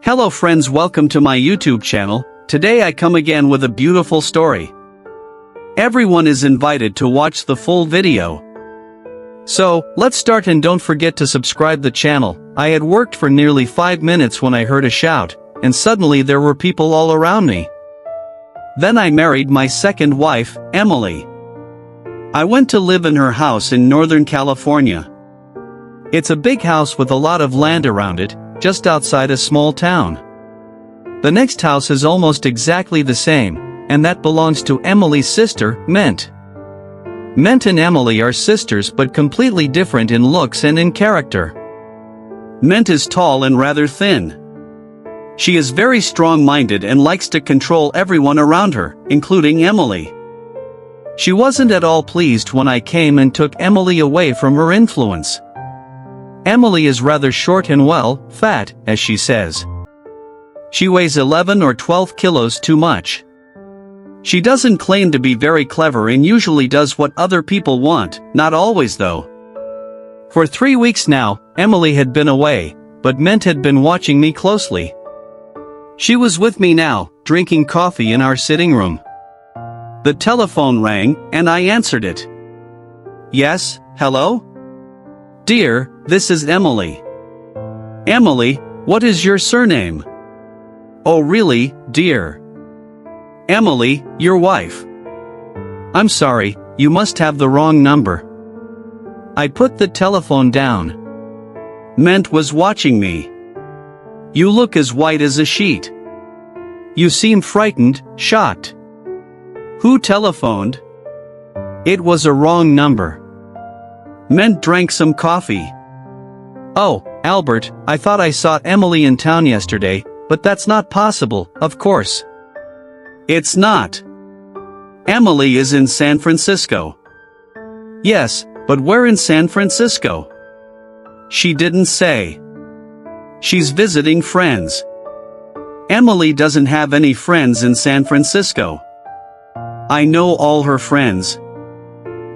Hello friends, welcome to my YouTube channel. Today I come again with a beautiful story. Everyone is invited to watch the full video. So, let's start and don't forget to subscribe the channel. I had worked for nearly 5 minutes when I heard a shout, and suddenly there were people all around me. Then I married my second wife, Emily. I went to live in her house in Northern California. It's a big house with a lot of land around it, just outside a small town. The next house is almost exactly the same, and that belongs to Emily's sister, Mint. Mint and Emily are sisters but completely different in looks and in character. Mint is tall and rather thin. She is very strong-minded and likes to control everyone around her, including Emily. She wasn't at all pleased when I came and took Emily away from her influence. Emily is rather short and fat, as she says. She weighs 11 or 12 kilos too much. She doesn't claim to be very clever and usually does what other people want, not always though. For 3 weeks now, Emily had been away, but Mint had been watching me closely. She was with me now, drinking coffee in our sitting room. The telephone rang, and I answered it. Yes, hello? Dear, this is Emily. Emily, what is your surname? Oh really, dear? Emily, your wife. I'm sorry, you must have the wrong number. I put the telephone down. Mint was watching me. You look as white as a sheet. You seem frightened, shocked. Who telephoned? It was a wrong number. Mint drank some coffee. Oh, Albert, I thought I saw Emily in town yesterday, but that's not possible, of course. It's not. Emily is in San Francisco. Yes, but where in San Francisco? She didn't say. She's visiting friends. Emily doesn't have any friends in San Francisco. I know all her friends.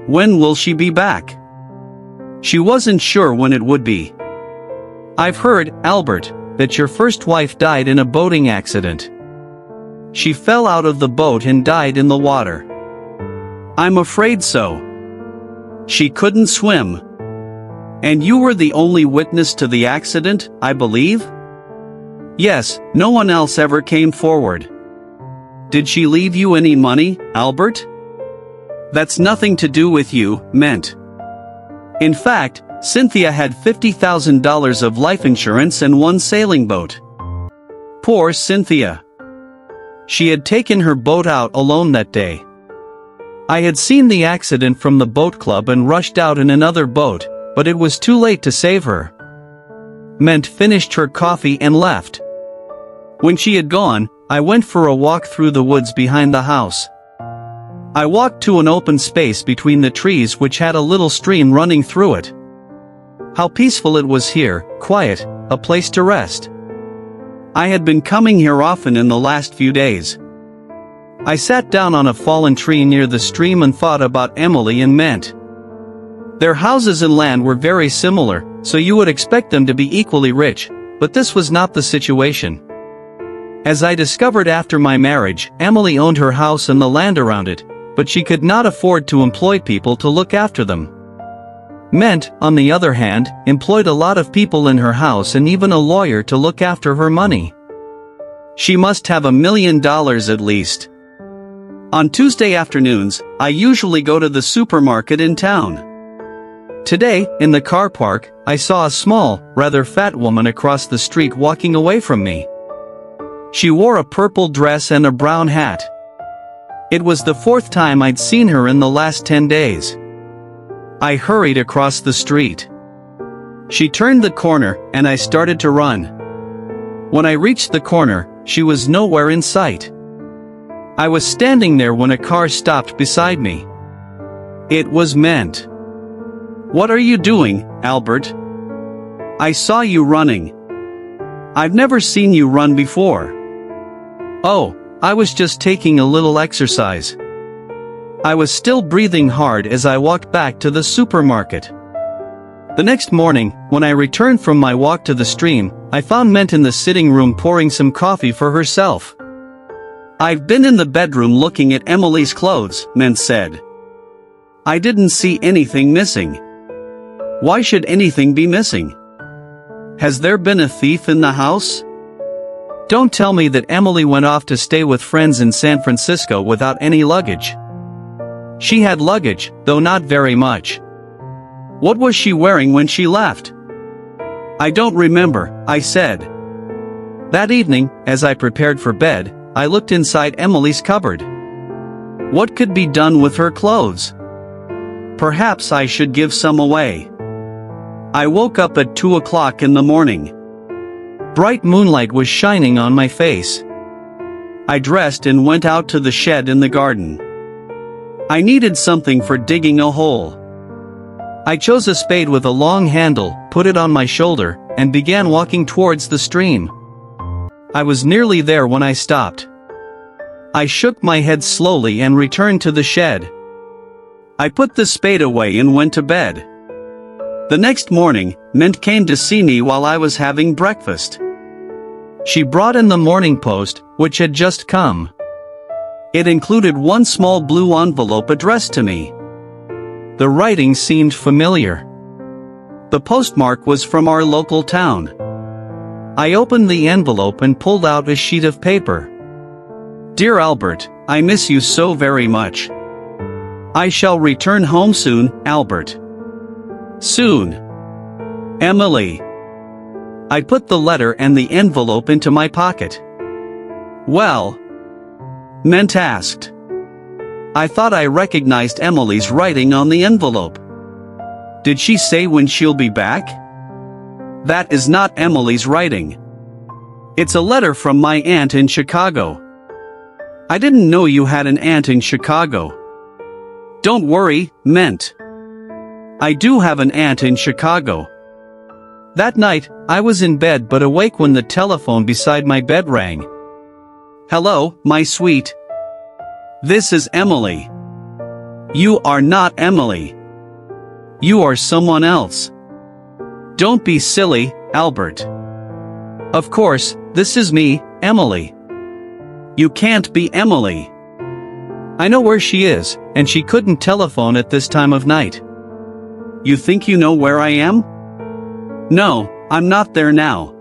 When will she be back? She wasn't sure when it would be. I've heard, Albert, that your first wife died in a boating accident. She fell out of the boat and died in the water. I'm afraid so. She couldn't swim. And you were the only witness to the accident, I believe? Yes, no one else ever came forward. Did she leave you any money, Albert? That's nothing to do with you, Mint. In fact, Cynthia had $50,000 of life insurance and one sailing boat. Poor Cynthia. She had taken her boat out alone that day. I had seen the accident from the boat club and rushed out in another boat, but it was too late to save her. Mint finished her coffee and left. When she had gone, I went for a walk through the woods behind the house. I walked to an open space between the trees which had a little stream running through it. How peaceful it was here, quiet, a place to rest. I had been coming here often in the last few days. I sat down on a fallen tree near the stream and thought about Emily and Mint. Their houses and land were very similar, so you would expect them to be equally rich, but this was not the situation. As I discovered after my marriage, Emily owned her house and the land around it, but she could not afford to employ people to look after them. Mint, on the other hand, employed a lot of people in her house and even a lawyer to look after her money. She must have $1 million at least. On Tuesday afternoons, I usually go to the supermarket in town. Today, in the car park, I saw a small, rather fat woman across the street walking away from me. She wore a purple dress and a brown hat. It was the 4th time I'd seen her in the last 10 days. I hurried across the street. She turned the corner, and I started to run. When I reached the corner, she was nowhere in sight. I was standing there when a car stopped beside me. It was Mint. What are you doing, Albert? I saw you running. I've never seen you run before. Oh, I was just taking a little exercise. I was still breathing hard as I walked back to the supermarket. The next morning, when I returned from my walk to the stream, I found Ment in the sitting room pouring some coffee for herself. "I've been in the bedroom looking at Emily's clothes," Ment said. "I didn't see anything missing." "Why should anything be missing? Has there been a thief in the house?" "Don't tell me that Emily went off to stay with friends in San Francisco without any luggage." "She had luggage, though not very much." "What was she wearing when she left?" "I don't remember," I said. That evening, as I prepared for bed, I looked inside Emily's cupboard. What could be done with her clothes? Perhaps I should give some away. I woke up at 2 o'clock in the morning. Bright moonlight was shining on my face. I dressed and went out to the shed in the garden. I needed something for digging a hole. I chose a spade with a long handle, put it on my shoulder, and began walking towards the stream. I was nearly there when I stopped. I shook my head slowly and returned to the shed. I put the spade away and went to bed. The next morning, Ment came to see me while I was having breakfast. She brought in the Morning Post, which had just come. It included one small blue envelope addressed to me. The writing seemed familiar. The postmark was from our local town. I opened the envelope and pulled out a sheet of paper. "Dear Albert, I miss you so very much. I shall return home soon, Albert. Soon. Emily." I put the letter and the envelope into my pocket. "Well?" Ment asked. I thought I recognized Emily's writing on the envelope. Did she say when she'll be back? That is not Emily's writing. It's a letter from my aunt in Chicago. I didn't know you had an aunt in Chicago. Don't worry, Ment. I do have an aunt in Chicago. That night, I was in bed but awake when the telephone beside my bed rang. "Hello, my sweet. This is Emily." "You are not Emily. You are someone else." "Don't be silly, Albert. Of course, this is me, Emily." "You can't be Emily. I know where she is, and she couldn't telephone at this time of night." "You think you know where I am?" "No, I'm not there now."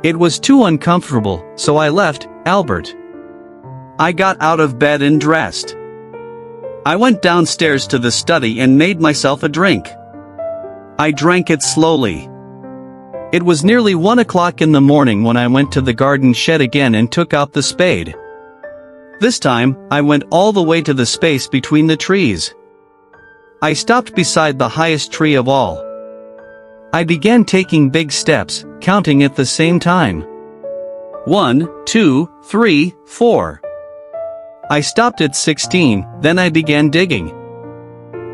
It was too uncomfortable, so I left, Albert. I got out of bed and dressed. I went downstairs to the study and made myself a drink. I drank it slowly. It was nearly 1 o'clock in the morning when I went to the garden shed again and took out the spade. This time, I went all the way to the space between the trees. I stopped beside the highest tree of all. I began taking big steps, counting at the same time. 1, 2, 3, 4. I stopped at 16, then I began digging.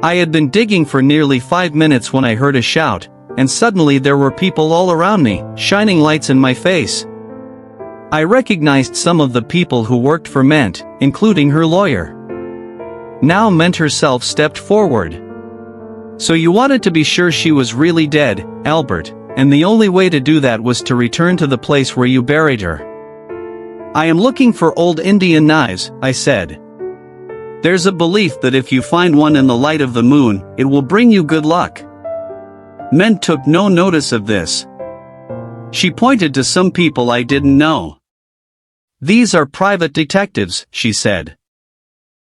I had been digging for nearly 5 minutes when I heard a shout, and suddenly there were people all around me, shining lights in my face. I recognized some of the people who worked for Ment, including her lawyer. Now Ment herself stepped forward. "So you wanted to be sure she was really dead, Albert, and the only way to do that was to return to the place where you buried her." "I am looking for old Indian knives," I said. "There's a belief that if you find one in the light of the moon, it will bring you good luck." Ment took no notice of this. She pointed to some people I didn't know. "These are private detectives," she said.